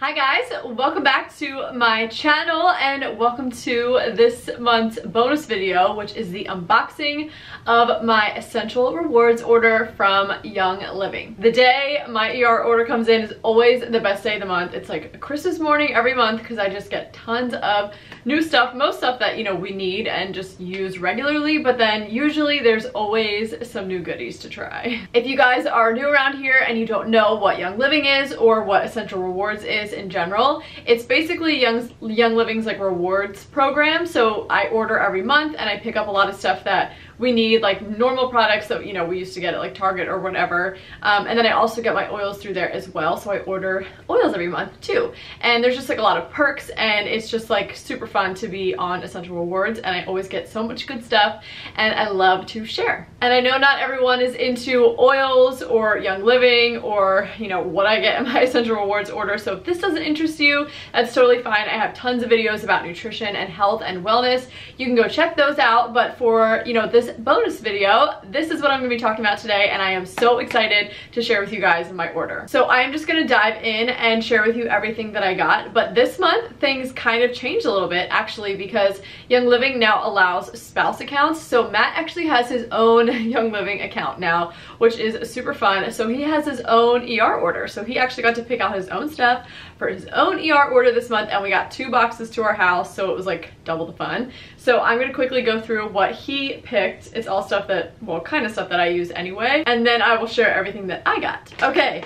Hi guys, welcome back to my channel and welcome to this month's bonus video, which is the unboxing of my Essential Rewards order from Young Living. The day my ER order comes in is always the best day of the month. It's like Christmas morning every month because I just get tons of new stuff, most stuff that we need and just use regularly, but then usually there's always some new goodies to try. If you guys are new around here and you don't know what Young Living is or what Essential Rewards is in general, it's basically Young Living's like rewards program. So I order every month and I pick up a lot of stuff that we need, like normal products that we used to get at like Target or whatever, and then I also get my oils through there as well, so I order oils every month too. And there's just like a lot of perks and it's just like super fun to be on Essential Rewards, and I always get so much good stuff and I love to share. And I know not everyone is into oils or Young Living or what I get in my Essential Rewards order, so if this doesn't interest you, that's totally fine. I have tons of videos about nutrition and health and wellness. You can go check those out, but for this bonus video, this is what I'm going to be talking about today, and I am so excited to share with you guys my order. So I am just going to dive in and share with you everything that I got, but this month things kind of changed a little bit actually, because Young Living now allows spouse accounts. So Matt actually has his own Young Living account now, which is super fun. So he has his own ER order, so he actually got to pick out his own stuff for his own ER order this month, and we got 2 boxes to our house, so it was like double the fun. So I'm going to quickly go through what he picked. It's all stuff that, well, kind of stuff that I use anyway, and then I will share everything that I got. Okay,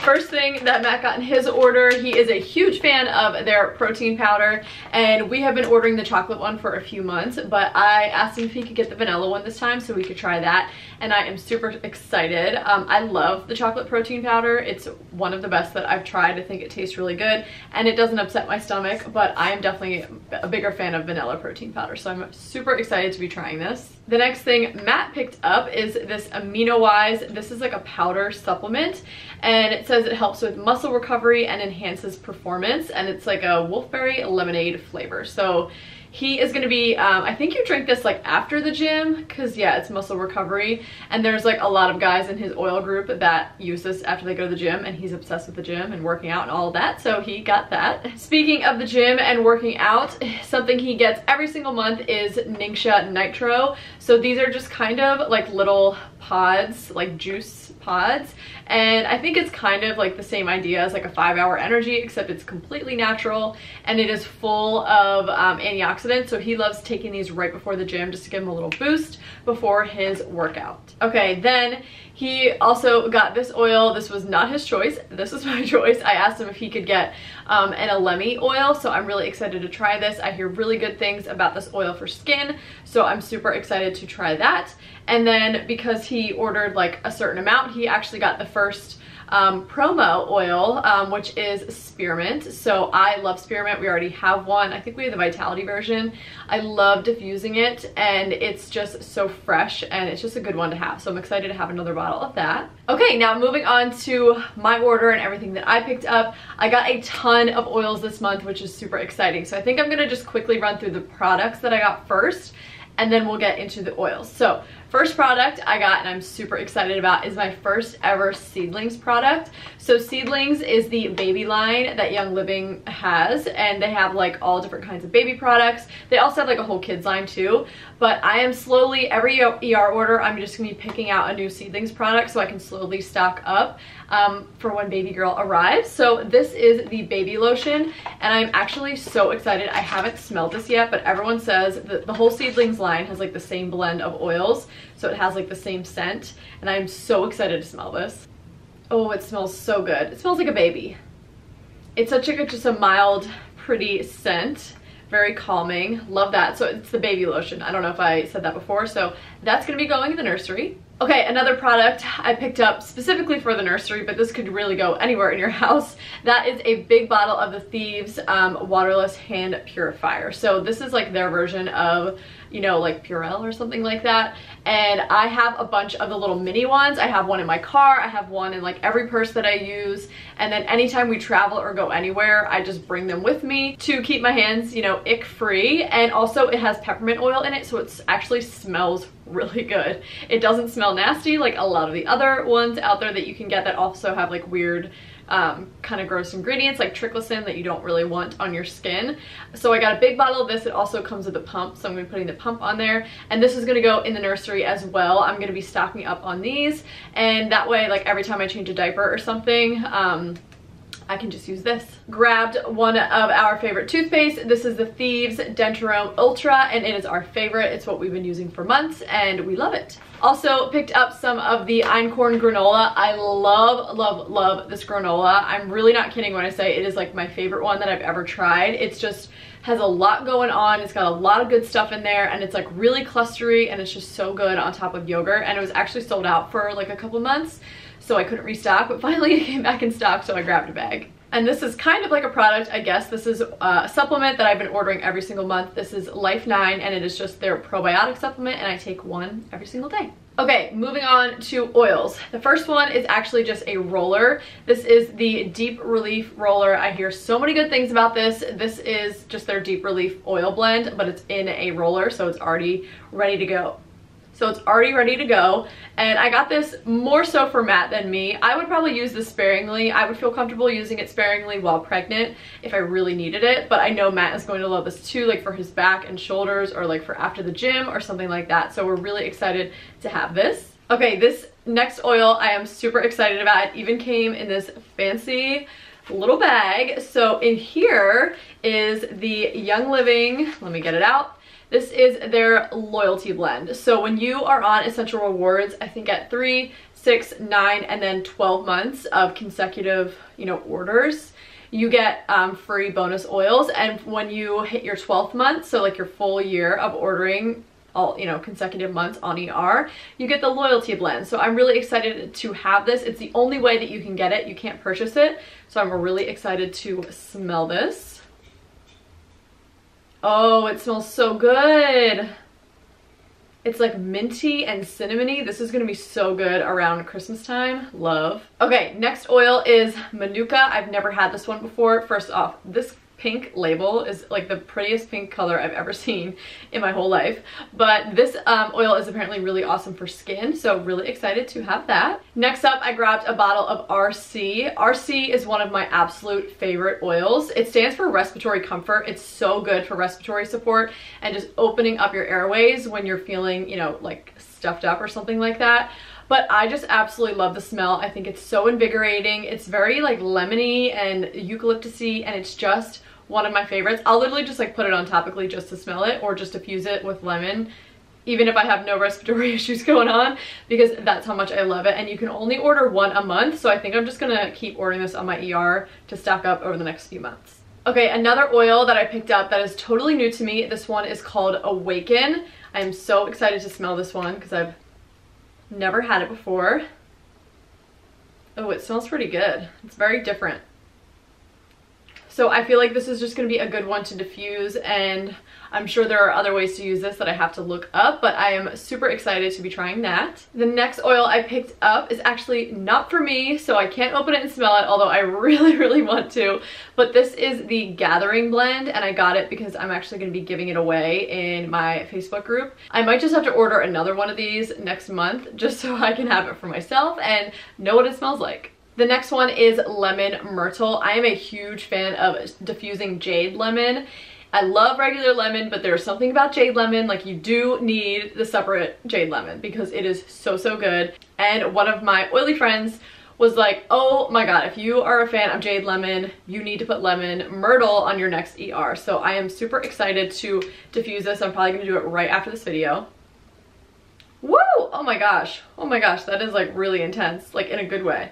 first thing that Matt got in his order, he is a huge fan of their protein powder, and we have been ordering the chocolate one for a few months, but I asked him if he could get the vanilla one this time so we could try that, and I am super excited. I love the chocolate protein powder. It's one of the best that I've tried. I think it tastes really good and it doesn't upset my stomach, but I am definitely a bigger fan of vanilla protein powder, so I'm super excited to be trying this. The next thing Matt picked up is this Amino Wise. This is like a powder supplement, and it says it helps with muscle recovery and enhances performance, and it's like a wolfberry lemonade flavor. So he is going to be, I think you drink this like after the gym, because yeah, it's muscle recovery, and there's like a lot of guys in his oil group that use this after they go to the gym, and he's obsessed with the gym and working out and all of that, so he got that. Speaking of the gym and working out, something he gets every single month is Ningxia Nitro. So these are just kind of like little pods, like juice pods, and I think it's kind of like the same idea as like a 5-hour energy, except it's completely natural and it is full of antioxidants. So he loves taking these right before the gym just to give him a little boost before his workout. Okay, then he also got this oil. This was not his choice, this was my choice. I asked him if he could get an Alemi oil, so I'm really excited to try this. I hear really good things about this oil for skin, so I'm super excited to try that. And then because he ordered like a certain amount, he actually got the first promo oil, which is Spearmint. So I love Spearmint. We already have one. I think we have the Vitality version. I love diffusing it, and it's just so fresh, and it's just a good one to have. So I'm excited to have another bottle of that. Okay, now moving on to my order and everything that I picked up. I got a ton of oils this month, which is super exciting. So I think I'm gonna just quickly run through the products that I got first, and then we'll get into the oils. So first product I got, and I'm super excited about, is my first ever Seedlings product. So Seedlings is the baby line that Young Living has, and they have like all different kinds of baby products. They also have like a whole kids line too, but I am slowly, every ER order, I'm just gonna be picking out a new Seedlings product so I can slowly stock up for when baby girl arrives. So this is the baby lotion, and I'm actually so excited. I haven't smelled this yet, but everyone says that the whole Seedlings line has like the same blend of oils, so it has like the same scent, and I'm so excited to smell this. Oh, it smells so good. It smells like a baby. It's such a just a mild, pretty scent. Very calming. Love that. So it's the baby lotion. I don't know if I said that before, so that's gonna be going in the nursery. Okay, another product I picked up specifically for the nursery, but this could really go anywhere in your house. That is a big bottle of the Thieves Waterless Hand Purifier. So this is like their version of, like Purell or something like that. And I have a bunch of the little mini ones. I have one in my car. I have one in like every purse that I use. And then anytime we travel or go anywhere, I just bring them with me to keep my hands, ick free. And also it has peppermint oil in it, so it actually smells really good. It doesn't smell nasty like a lot of the other ones out there that you can get that also have like weird kind of gross ingredients like triclosan that you don't really want on your skin. So I got a big bottle of this. It also comes with a pump, so I'm going to be putting the pump on there, and this is going to go in the nursery as well. I'm going to be stocking up on these, and that way, like, every time I change a diaper or something, I can just use this. Grabbed one of our favorite toothpaste. This is the Thieves Dentro Ultra, and it is our favorite. It's what we've been using for months, and we love it. Also picked up some of the Einkorn Granola. I love, love, love this granola. I'm really not kidding when I say it is like my favorite one that I've ever tried. It's just has a lot going on. It's got a lot of good stuff in there, and it's like really clustery, and it's just so good on top of yogurt. And it was actually sold out for like a couple months, so I couldn't restock, but finally it came back in stock, so I grabbed a bag. And this is kind of like a product, I guess. This is a supplement that I've been ordering every single month. This is Life 9, and it is just their probiotic supplement, and I take one every single day. Okay, moving on to oils. The first one is actually just a roller. This is the Deep Relief Roller. I hear so many good things about this. This is just their Deep Relief oil blend, but it's in a roller, so it's already ready to go. And I got this more so for Matt than me. I would probably use this sparingly. I would feel comfortable using it sparingly while pregnant if I really needed it, but I know Matt is going to love this too, like for his back and shoulders, or like for after the gym or something like that. So we're really excited to have this. Okay, this next oil I am super excited about. It even came in this fancy little bag. So in here is the Young Living, let me get it out. This is their loyalty blend. So when you are on Essential Rewards, I think at 3, 6, 9, and then 12 months of consecutive, orders, you get free bonus oils. And when you hit your 12th month, so like your full year of ordering all, consecutive months on ER, you get the loyalty blend. So I'm really excited to have this. It's the only way that you can get it. You can't purchase it. So I'm really excited to smell this. Oh, it smells so good. It's like minty and cinnamony. This is gonna be so good around Christmas time. Love. Okay, next oil is Manuka. I've never had this one before. First off, this pink label is like the prettiest pink color I've ever seen in my whole life, but this oil is apparently really awesome for skin, so really excited to have that. Next up, I grabbed a bottle of RC. RC is one of my absolute favorite oils. It stands for respiratory comfort. It's so good for respiratory support and just opening up your airways when you're feeling, like stuffed up or something like that. But I just absolutely love the smell. I think it's so invigorating. It's very like lemony and eucalyptusy, and it's just one of my favorites. I'll literally just like put it on topically just to smell it, or just diffuse it with lemon, even if I have no respiratory issues going on, because that's how much I love it. And you can only order one a month, so I think I'm just gonna keep ordering this on my ER to stock up over the next few months. Okay, another oil that I picked up that is totally new to me. This one is called Awaken. I am so excited to smell this one because I've never had it before. Oh, it smells pretty good. It's very different. So I feel like this is just going to be a good one to diffuse, and I'm sure there are other ways to use this that I have to look up, but I am super excited to be trying that. The next oil I picked up is actually not for me, so I can't open it and smell it, although I really, really want to. But this is the Gathering Blend, and I got it because I'm actually going to be giving it away in my Facebook group. I might just have to order another one of these next month just so I can have it for myself and know what it smells like. The next one is Lemon Myrtle. I am a huge fan of diffusing jade lemon. I love regular lemon, but there's something about jade lemon, like you do need the separate jade lemon because it is so, so good. And one of my oily friends was like, oh my god, if you are a fan of jade lemon, you need to put lemon myrtle on your next ER. So I am super excited to diffuse this. I'm probably gonna do it right after this video. Woo! Oh my gosh, that is like really intense, like in a good way.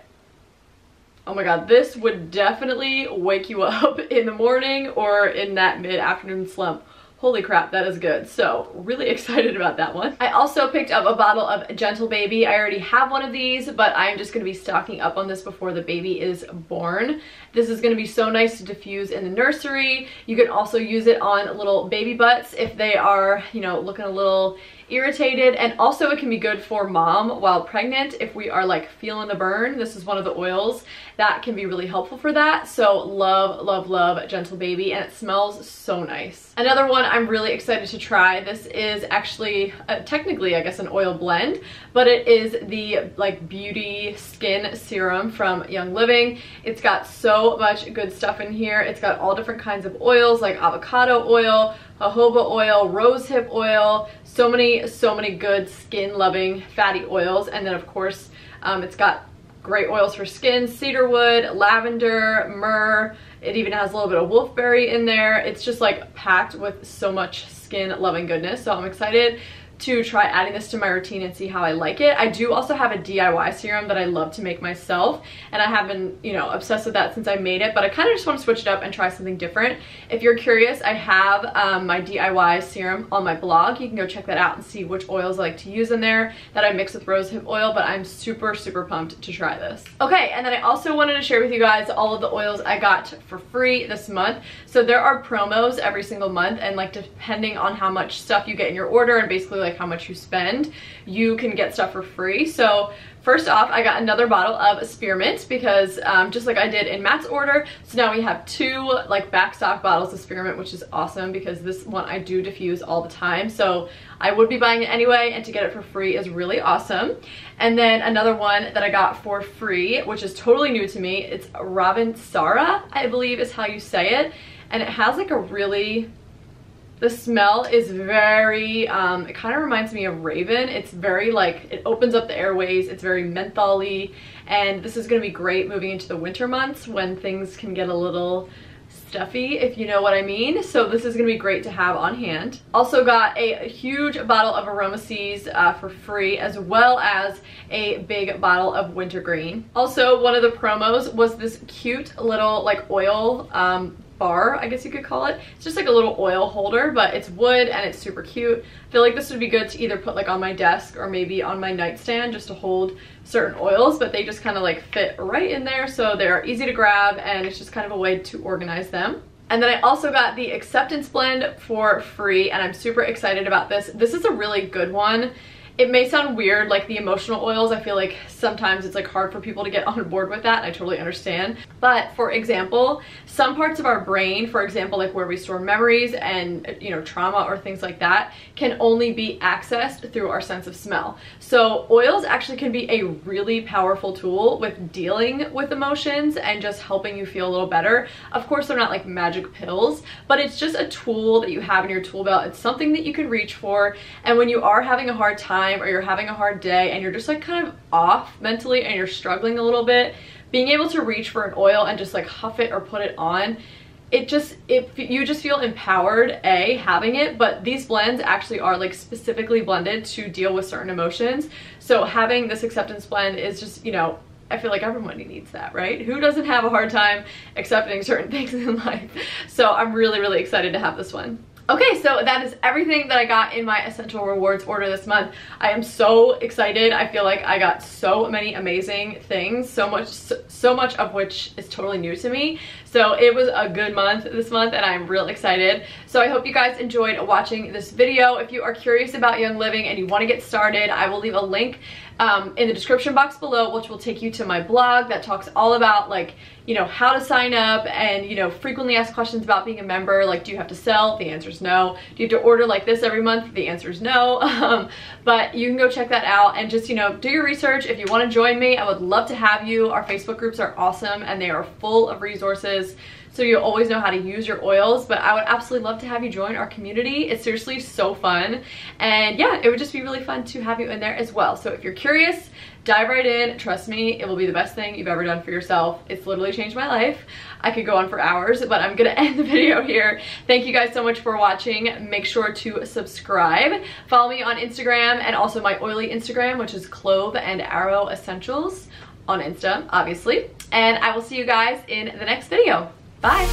Oh my god, this would definitely wake you up in the morning or in that mid-afternoon slump. Holy crap, that is good. So really excited about that one. I also picked up a bottle of Gentle Baby. I already have one of these, but I'm just gonna be stocking up on this before the baby is born. This is going to be so nice to diffuse in the nursery. You can also use it on little baby butts if they are, you know, looking a little irritated. And also it can be good for mom while pregnant if we are like feeling the burn. This is one of the oils that can be really helpful for that. So love, love, love Gentle Baby, and it smells so nice. Another one I'm really excited to try. This is actually technically, I guess, an oil blend, but it is the like beauty skin serum from Young Living. It's got so much good stuff in here. It's got all different kinds of oils like avocado oil, jojoba oil, rosehip oil, so many good skin loving fatty oils. And then of course it's got great oils for skin: cedarwood, lavender, myrrh. It even has a little bit of wolfberry in there. It's just like packed with so much skin loving goodness. So I'm excited to try adding this to my routine and see how I like it. I do also have a DIY serum that I love to make myself, and I have been, you know, obsessed with that since I made it, but I kind of just want to switch it up and try something different. If you're curious, I have my DIY serum on my blog. You can go check that out and see which oils I like to use in there that I mix with rosehip oil, but I'm super, super pumped to try this. Okay, and then I also wanted to share with you guys all of the oils I got for free this month. So there are promos every single month, and like depending on how much stuff you get in your order and basically like how much you spend, you can get stuff for free. So first off, I got another bottle of Spearmint because just like I did in Matt's order, so now we have 2 like back stock bottles of Spearmint, which is awesome because this one I do diffuse all the time, so I would be buying it anyway, and to get it for free is really awesome. And then another one that I got for free, which is totally new to me, it's Robin Sara, I believe is how you say it, and it has like a really, the smell is very, it kind of reminds me of Raven. It's very like, it opens up the airways, it's very menthol-y, and this is going to be great moving into the winter months when things can get a little stuffy, if you know what I mean. So this is going to be great to have on hand. Also got a huge bottle of Aroma Seas for free, as well as a big bottle of wintergreen. Also, one of the promos was this cute little like oil bar, I guess you could call it. It's just like a little oil holder, but it's wood and it's super cute. I feel like this would be good to either put like on my desk or maybe on my nightstand just to hold certain oils, but they just kind of like fit right in there, so they're easy to grab and it's just kind of a way to organize them. And then I also got the Acceptance Blend for free, and I'm super excited about this. This is a really good one. It may sound weird, like the emotional oils, I feel like sometimes it's like hard for people to get on board with that. I totally understand. But for example, some parts of our brain, for example, like where we store memories and, you know, trauma or things like that, can only be accessed through our sense of smell. So oils actually can be a really powerful tool with dealing with emotions and just helping you feel a little better. Of course, they're not like magic pills, but it's just a tool that you have in your tool belt. It's something that you can reach for, and when you are having a hard time or you're having a hard day and you're just like kind of off mentally and you're struggling a little bit, being able to reach for an oil and just like huff it or put it on, you just feel empowered having it. But these blends actually are like specifically blended to deal with certain emotions, so having this Acceptance Blend is just, you know, I feel like everybody needs that, right? Who doesn't have a hard time accepting certain things in life? So I'm really, really excited to have this one. Okay, so that is everything that I got in my Essential Rewards order this month. I am so excited. I feel like I got so many amazing things, so much of which is totally new to me. So it was a good month this month, and I'm real excited. So I hope you guys enjoyed watching this video. If you are curious about Young Living and you want to get started, I will leave a link in the description box below, which will take you to my blog that talks all about, like, you know, how to sign up and, you know, frequently asked questions about being a member. Like, do you have to sell? The answer is no. Do you have to order like this every month? The answer is no. But you can go check that out and just, you know, do your research. If you want to join me, I would love to have you. Our Facebook groups are awesome and they are full of resources, so you'll always know how to use your oils. But I would absolutely love to have you join our community. It's seriously so fun, and yeah, it would just be really fun to have you in there as well. So if you're curious, dive right in. Trust me, it will be the best thing you've ever done for yourself. It's literally changed my life. I could go on for hours, but I'm gonna end the video here. Thank you guys so much for watching. Make sure to subscribe. Follow me on Instagram and also my oily Instagram, which is Clove and Arrow Essentials on Insta, obviously. And I will see you guys in the next video. Bye.